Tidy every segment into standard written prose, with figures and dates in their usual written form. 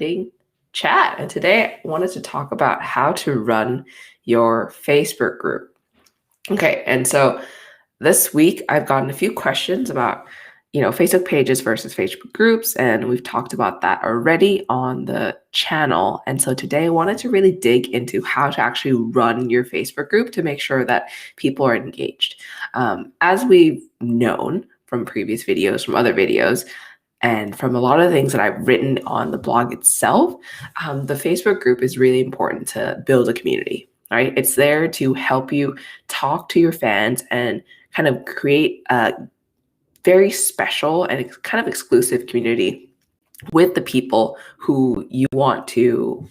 Crowdfunding chat. And today I wanted to talk about how to run your Facebook group. Okay, and so this week I've gotten a few questions about, Facebook pages versus Facebook groups, and we've talked about that already on the channel. And so today I wanted to really dig into how to actually run your Facebook group to make sure that people are engaged. As we've known from previous videos, from other videos, and from a lot of the things that I've written on the blog itself, the Facebook group is really important to build a community, right? It's there to help you talk to your fans and kind of create a very special and kind of exclusive community with the people who you want to,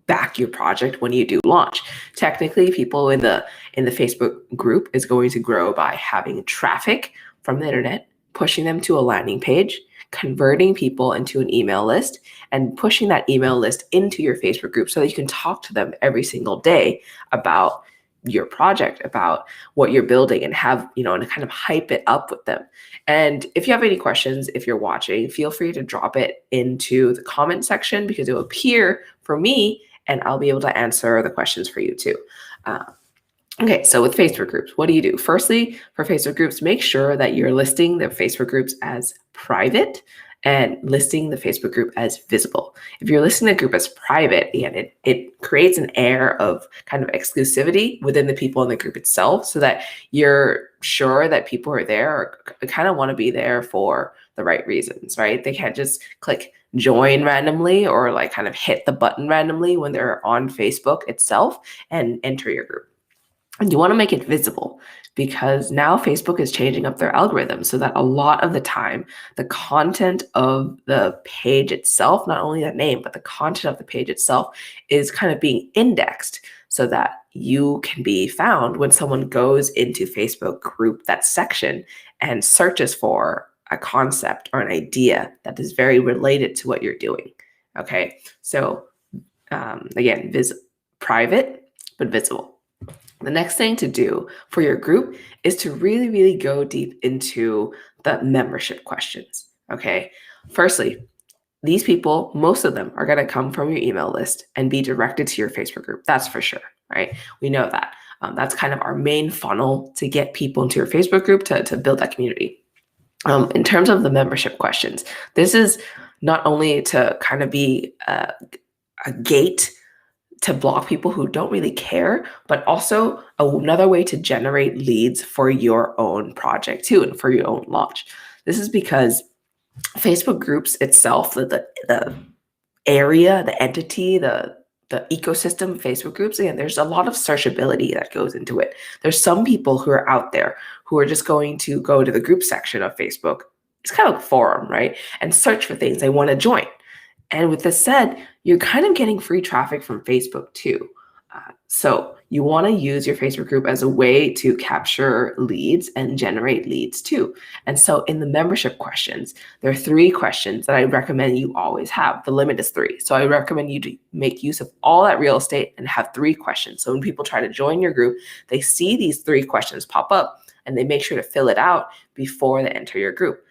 back your project when you do launch. Technically, people in the Facebook group is going to grow by having traffic from the internet, pushing them to a landing page, converting people into an email list, and pushing that email list into your Facebook group so that you can talk to them every single day about your project, about what you're building, and have, and kind of hype it up with them. And if you have any questions, if you're watching, feel free to drop it into the comment section because it will appear for me and I'll be able to answer the questions for you too. Okay, so with Facebook groups, what do you do? Firstly, for Facebook groups, make sure that you're listing the Facebook groups as private and listing the Facebook group as visible. If you're listing the group as private, again, it creates an air of kind of exclusivity within the people in the group itself so that you're sure that people who are there or kind of want to be there for the right reasons, right? They can't just click join randomly or like kind of hit the button randomly when they're on Facebook itself and enter your group. And you want to make it visible because now Facebook is changing up their algorithm so that a lot of the time, the content of the page itself, not only the name, but the content of the page itself is kind of being indexed so that you can be found when someone goes into Facebook group, that section, and searches for a concept or an idea that is very related to what you're doing. Okay, so again, private, but visible. The next thing to do for your group is to really, really go deep into the membership questions, okay? Firstly, these people, most of them are going to come from your email list and be directed to your Facebook group. That's for sure, right? We know that. That's kind of our main funnel to get people into your Facebook group to build that community. In terms of the membership questions, this is not only to kind of be a gate to block people who don't really care, but also another way to generate leads for your own project too, and for your own launch. This is because Facebook groups itself, the area, the entity, the ecosystem of Facebook groups, again, there's a lot of searchability that goes into it. There's some people who are out there who are just going to go to the group section of Facebook. It's kind of like a forum, right? And search for things they want to join. And with this said, you're kind of getting free traffic from Facebook too. So you want to use your Facebook group as a way to capture leads and generate leads too. And so in the membership questions, there are 3 questions that I recommend you always have. The limit is 3. So I recommend you to make use of all that real estate and have 3 questions. So when people try to join your group, they see these 3 questions pop up and they make sure to fill it out before they enter your group.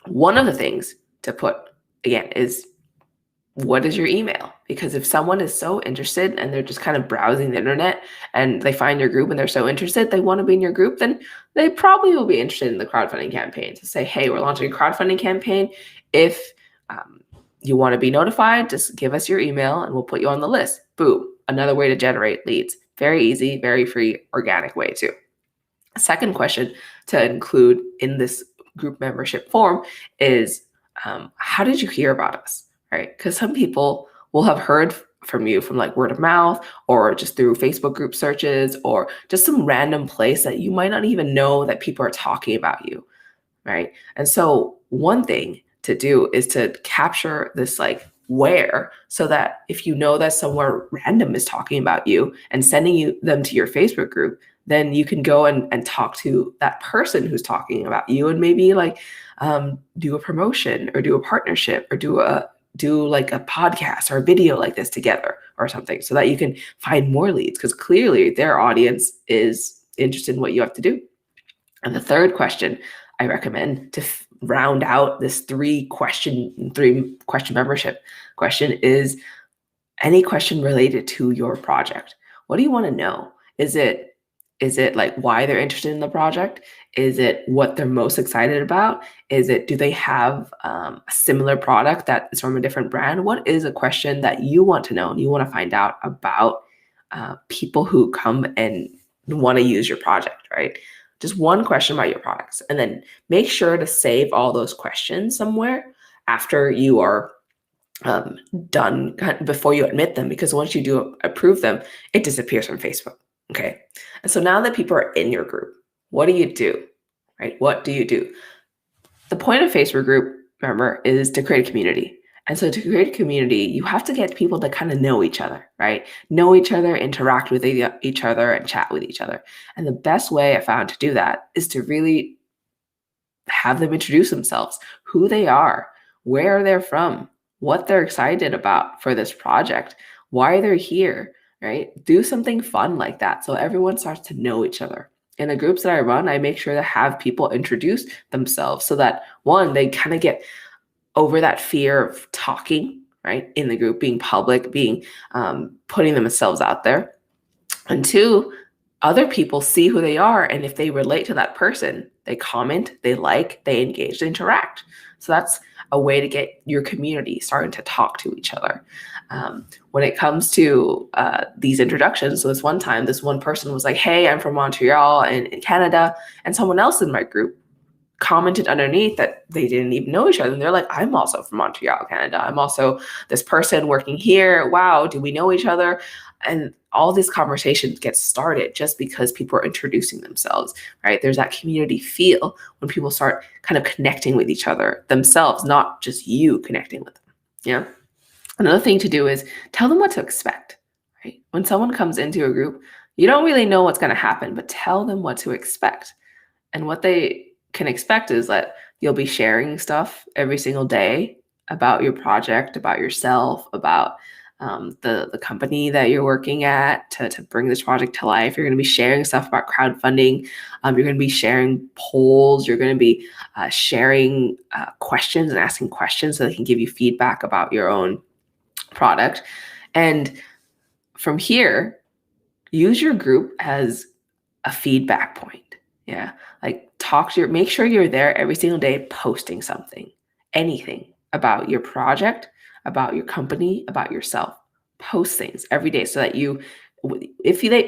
One of the things to put, again, is what is your email? Because if someone is so interested and they're just kind of browsing the internet and they find your group and they're so interested, they want to be in your group, then they probably will be interested in the crowdfunding campaign. To say, hey, we're launching a crowdfunding campaign. If you want to be notified, just give us your email and we'll put you on the list. Boom, another way to generate leads. Very easy, very free, organic way too. Second question to include in this group membership form is, how did you hear about us? Right? Because some people will have heard from you from like word of mouth or just through Facebook group searches or just some random place that you might not even know that people are talking about you, right? And so one thing to do is to capture this like where, so that if you know that somewhere random is talking about you and sending them to your Facebook group, then you can go and talk to that person who's talking about you and maybe like do a promotion or do a partnership or do like a podcast or a video like this together or something so that you can find more leads because clearly their audience is interested in what you have to do. And the third question I recommend to round out this three question membership question is any question related to your project. What do you want to know? Is it like why they're interested in the project? Is it what they're most excited about? Is it, do they have a similar product that is from a different brand? What is a question that you want to know and you want to find out about people who come and want to use your project, right? Just one question about your products. And then make sure to save all those questions somewhere after you are done, before you admit them, because once you do approve them, it disappears from Facebook. Okay. And so now that people are in your group, what do you do? Right? What do you do? The point of Facebook group, remember, is to create a community. And so to create a community, you have to get people to kind of know each other, right? Know each other, interact with each other, and chat with each other. And the best way I found to do that is to really have them introduce themselves, who they are, where they're from, what they're excited about for this project, why they're here, right? Do something fun like that so everyone starts to know each other. In the groups that I run, I make sure to have people introduce themselves so that, one, they kind of get over that fear of talking, right, in the group, being public, being putting themselves out there. And two, other people see who they are, and if they relate to that person, they comment, they like, they engage, they interact. So that's a way to get your community starting to talk to each other. When it comes to these introductions, so this one time, this one person was like, hey, I'm from Montreal in Canada, and someone else in my group commented underneath that they didn't even know each other. And they're like, I'm also from Montreal, Canada. I'm also this person working here. Wow, do we know each other? And all these conversations get started just because people are introducing themselves, right? There's that community feel when people start kind of connecting with each other themselves, not just you connecting with them. Yeah. Another thing to do is tell them what to expect, right? When someone comes into a group, you don't really know what's going to happen, but tell them what to expect. And what they can expect is that you'll be sharing stuff every single day about your project, about yourself, about the company that you're working at to bring this project to life. You're going to be sharing stuff about crowdfunding. You're going to be sharing polls. You're going to be sharing questions and asking questions so they can give you feedback about your own product. And from here, use your group as a feedback point. Yeah. Like make sure you're there every single day posting something, anything about your project, about your company, about yourself. Post things every day so that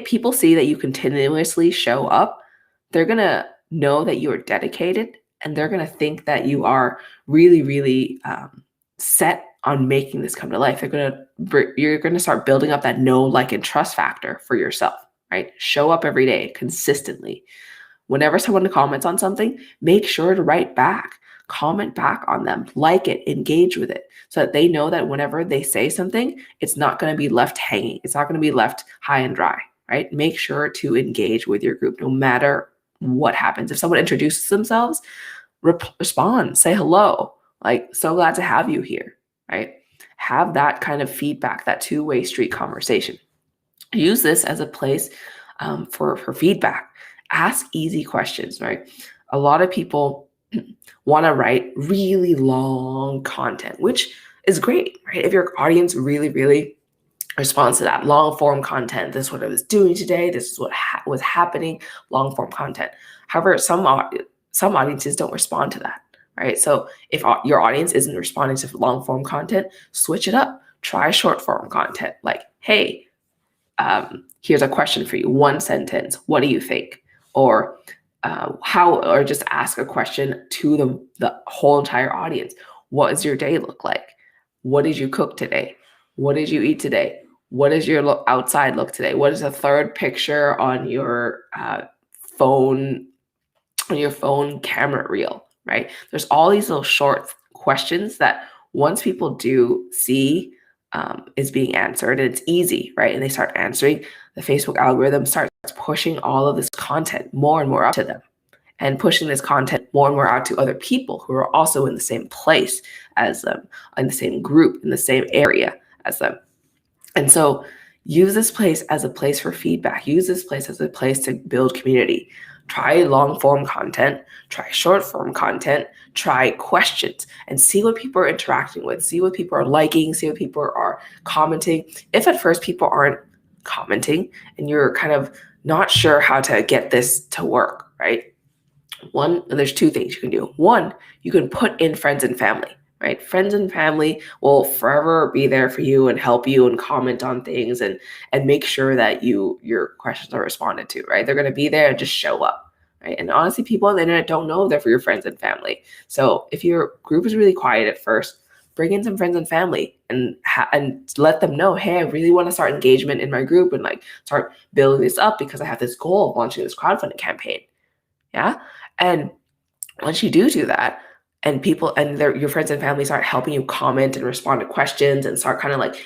people see that you continuously show up, they're going to know that you are dedicated, and they're going to think that you are really, really set on making this come to life. You're going to start building up that know, like, and trust factor for yourself, right? Show up every day consistently. Whenever someone comments on something, make sure to write back, comment back on them, like it, engage with it, so that they know that whenever they say something, it's not going to be left hanging. It's not going to be left high and dry, right? Make sure to engage with your group no matter what happens. If someone introduces themselves, respond, say hello, like, so glad to have you here, right? Have that kind of feedback, that two-way street conversation. Use this as a place for feedback. Ask easy questions, right? A lot of people want to write really long content, which is great, right? If your audience really, really responds to that long form content, this is what I was doing today, this is what was happening, long form content. However, some audiences don't respond to that, right? So if your audience isn't responding to long form content, switch it up. Try short form content, like, hey, here's a question for you, one sentence, what do you think? Or or just ask a question to the whole entire audience. What does your day look like? What did you cook today? What did you eat today? What does your outside look today? What is the third picture on your phone camera reel, right? There's all these little short questions that once people do see is being answered, and it's easy, right? And they start answering, the Facebook algorithm starts pushing all of this content more and more out to them, and pushing this content more and more out to other people who are also in the same place as them, in the same group, in the same area as them. And so use this place as a place for feedback. Use this place as a place to build community. Try long form content, try short form content, try questions, and see what people are interacting with, see what people are liking, see what people are commenting. If at first people aren't commenting and you're kind of not sure how to get this to work, right? There's two things you can do. One, you can put in friends and family, right? Friends and family will forever be there for you and help you and comment on things and make sure that your questions are responded to, right? They're going to be there and just show up, right? And honestly, people on the internet don't know they're for your friends and family. So if your group is really quiet at first, bring in some friends and family and let them know, hey, I really want to start engagement in my group and like start building this up because I have this goal of launching this crowdfunding campaign. Yeah. And once you do that, and people and your friends and family start helping you comment and respond to questions and start kind of like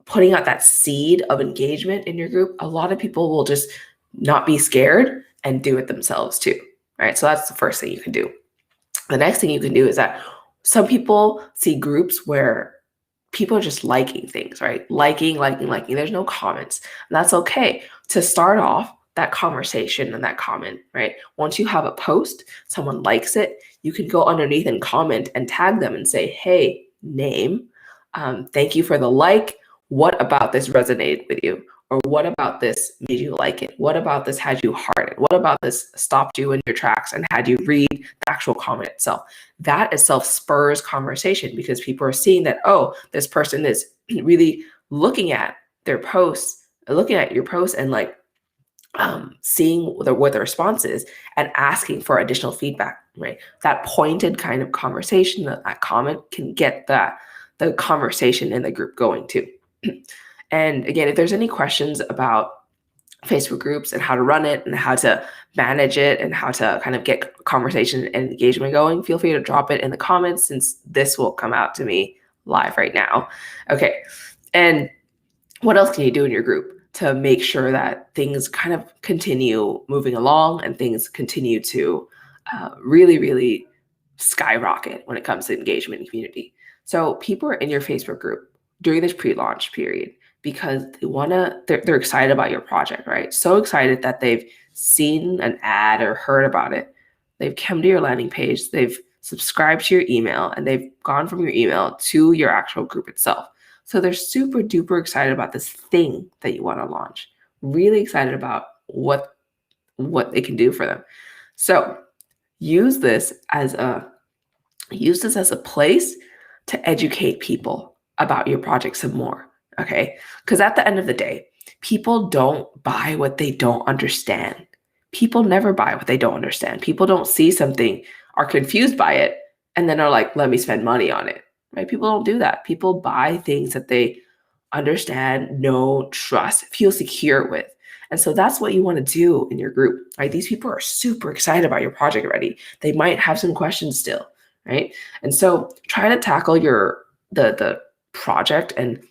putting out that seed of engagement in your group, a lot of people will just not be scared and do it themselves too, right? So that's the first thing you can do. The next thing you can do is that some people see groups where people are just liking things, right? Liking. There's no comments. And that's okay. To start off that conversation and that comment, right? Once you have a post, someone likes it, you can go underneath and comment and tag them and say, hey, name, thank you for the like. What about this resonated with you? Or what about this made you like it? What about this had you hearted? What about this stopped you in your tracks and had you read the actual comment itself? That itself spurs conversation because people are seeing that, oh, this person is really looking at their posts, looking at your posts and like seeing what the response is and asking for additional feedback, right? That pointed kind of conversation, that comment can get the conversation in the group going too. And again, if there's any questions about Facebook groups and how to run it and how to manage it and how to kind of get conversation and engagement going, feel free to drop it in the comments since this will come out to me live right now. Okay. And what else can you do in your group to make sure that things kind of continue moving along and things continue to really, really skyrocket when it comes to engagement and community? So people are in your Facebook group during this pre-launch period because they're excited about your project, right? So excited that they've seen an ad or heard about it. They've come to your landing page, they've subscribed to your email, and they've gone from your email to your actual group itself. So they're super duper excited about this thing that you want to launch, really excited about what it can do for them. So use this as a place to educate people about your project some more. Okay. Because at the end of the day, people don't buy what they don't understand. People never buy what they don't understand. People don't see something, are confused by it, and then are like, let me spend money on it. Right? People don't do that. People buy things that they understand, know, trust, feel secure with. And so that's what you want to do in your group, right? These people are super excited about your project already. They might have some questions still, right? And so try to tackle the project and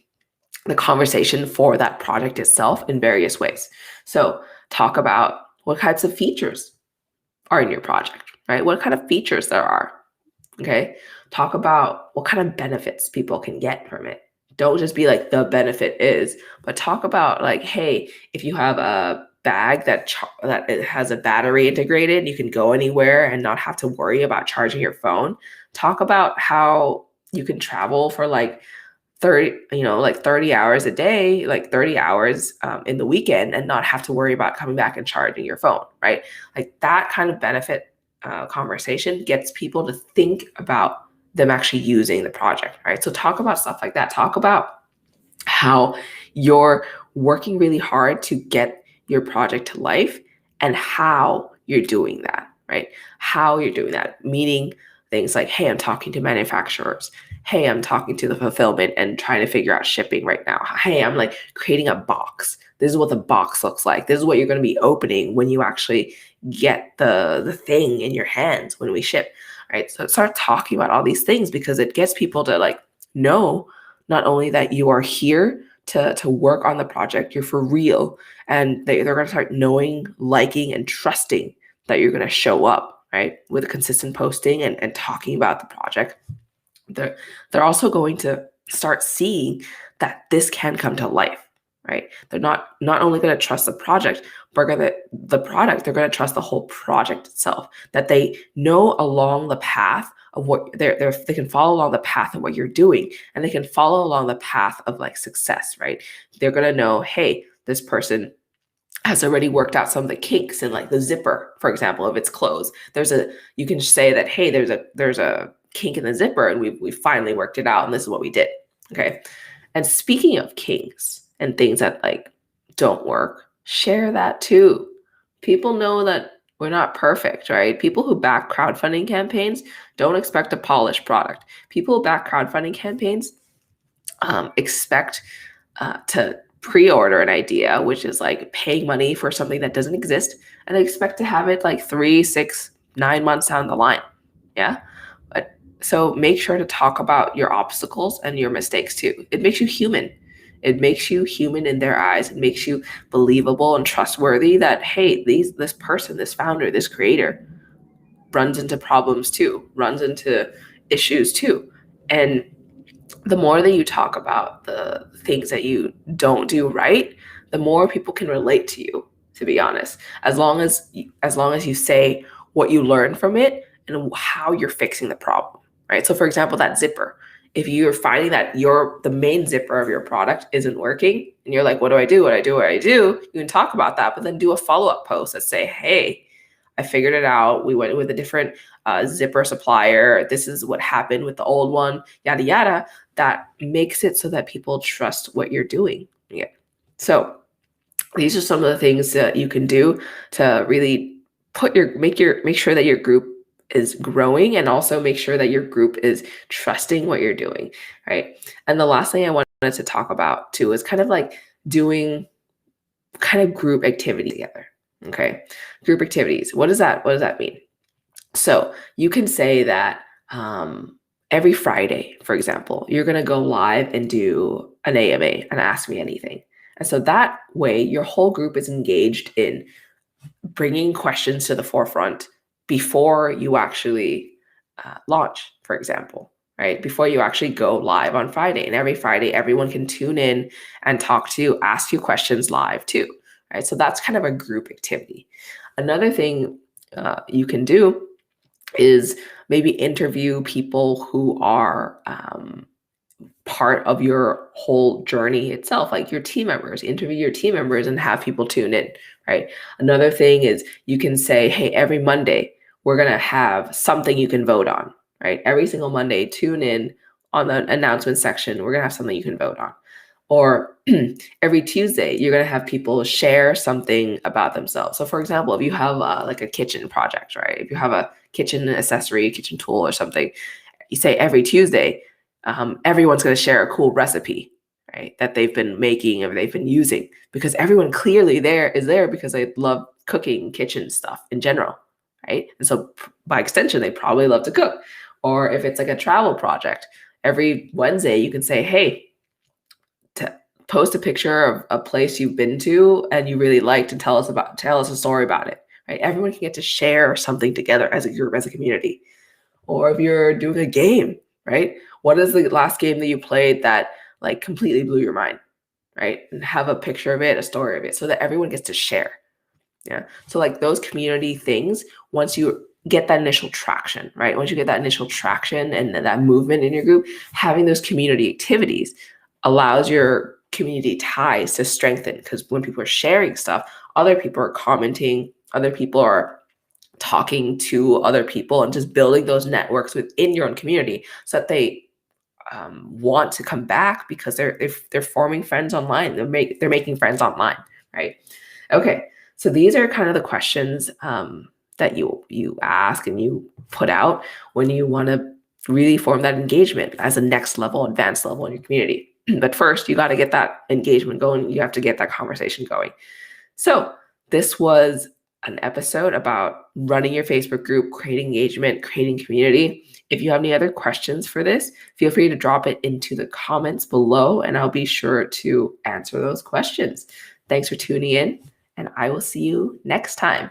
the conversation for that project itself in various ways. So talk about what types of features are in your project, right? What kind of features there are, okay? Talk about what kind of benefits people can get from it. Don't just be like the benefit is, but talk about like, hey, if you have a bag that it has a battery integrated, you can go anywhere and not have to worry about charging your phone. Talk about how you can travel for like 30 hours a day, like 30 hours in the weekend and not have to worry about coming back and charging your phone, right? Like that kind of benefit conversation gets people to think about them actually using the project, right? So talk about stuff like that. Talk about how you're working really hard to get your project to life and how you're doing that, right? How you're doing that, meaning things like, hey, I'm talking to manufacturers. Hey, I'm talking to the fulfillment and trying to figure out shipping right now. Hey, I'm like creating a box. This is what the box looks like. This is what you're going to be opening when you actually get the thing in your hands when we ship, right? So start talking about all these things because it gets people to like know not only that you are here to work on the project, you're for real, and they're going to start knowing, liking, and trusting that you're going to show up, right, with consistent posting and talking about the project. They're also going to start seeing that this can come to life, right? They're not only going to trust the project, but the product, they're going to trust the whole project itself, that they know along the path of what they can follow along the path of what you're doing, and they can follow along the path of like success, right? They're going to know, hey, this person has already worked out some of the kinks in like the zipper, for example, of its clothes. You can say that, hey, there's a kink in the zipper and we finally worked it out and this is what we did. Okay. And speaking of kinks and things that like don't work, share that too. People know that we're not perfect, right? People who back crowdfunding campaigns don't expect a polished product. People who back crowdfunding campaigns expect to pre-order an idea, which is like paying money for something that doesn't exist, and they expect to have it like 3, 6, 9 months down the line. Yeah. But so make sure to talk about your obstacles and your mistakes too. It makes you human. It makes you human in their eyes. It makes you believable and trustworthy that, hey, this person, this founder, this creator runs into problems too, runs into issues too. And the more that you talk about the things that you don't do right, the more people can relate to you, to be honest. As long as you say what you learned from it and how you're fixing the problem, right? So for example, that zipper, if you're finding that the main zipper of your product isn't working and you're like, what do I do? You can talk about that, but then do a follow-up post that say, hey, I figured it out. We went with a different zipper supplier. This is what happened with the old one, yada, yada. That makes it so that people trust what you're doing. Yeah. So these are some of the things that you can do to really make sure that your group is growing, and also make sure that your group is trusting what you're doing, right? And the last thing I wanted to talk about too is kind of like doing kind of group activity together. Okay. Group activities. What does that mean? So you can say that every Friday, for example, you're going to go live and do an AMA, and Ask Me Anything. And so that way your whole group is engaged in bringing questions to the forefront before you actually launch, for example, right? Before you actually go live on Friday. And every Friday, everyone can tune in and ask you questions live too. Right? So that's kind of a group activity. Another thing you can do is maybe interview people who are part of your whole journey itself, like your team members. Interview your team members and have people tune in, right? Another thing is you can say, hey, every Monday, we're going to have something you can vote on, right? Every single Monday, tune in on the announcement section. We're going to have something you can vote on. Or every Tuesday, you're going to have people share something about themselves. So for example, if you have like a kitchen project, right? If you have a kitchen accessory, kitchen tool or something, you say every Tuesday, everyone's going to share a cool recipe, right? That they've been making or they've been using, because everyone clearly is there because they love cooking kitchen stuff in general, right? And so by extension, they probably love to cook. Or if it's like a travel project, every Wednesday you can say, hey, post a picture of a place you've been to and you really liked and tell us a story about it, right? Everyone can get to share something together as a group, as a community. Or if you're doing a game, right? What is the last game that you played that like completely blew your mind, right? And have a picture of it, a story of it, so that everyone gets to share. Yeah. So like those community things, once you get that initial traction, right? Once you get that initial traction and that movement in your group, having those community activities allows your community ties to strengthen, because when people are sharing stuff, other people are commenting, other people are talking to other people, and just building those networks within your own community so that they want to come back because they're forming friends online. They're making friends online, right? Okay, so these are kind of the questions that you ask and you put out when you want to really form that engagement as a next level, advanced level in your community. But first, you got to get that engagement going. You have to get that conversation going. So this was an episode about running your Facebook group, creating engagement, creating community. If you have any other questions for this, feel free to drop it into the comments below, and I'll be sure to answer those questions. Thanks for tuning in, and I will see you next time.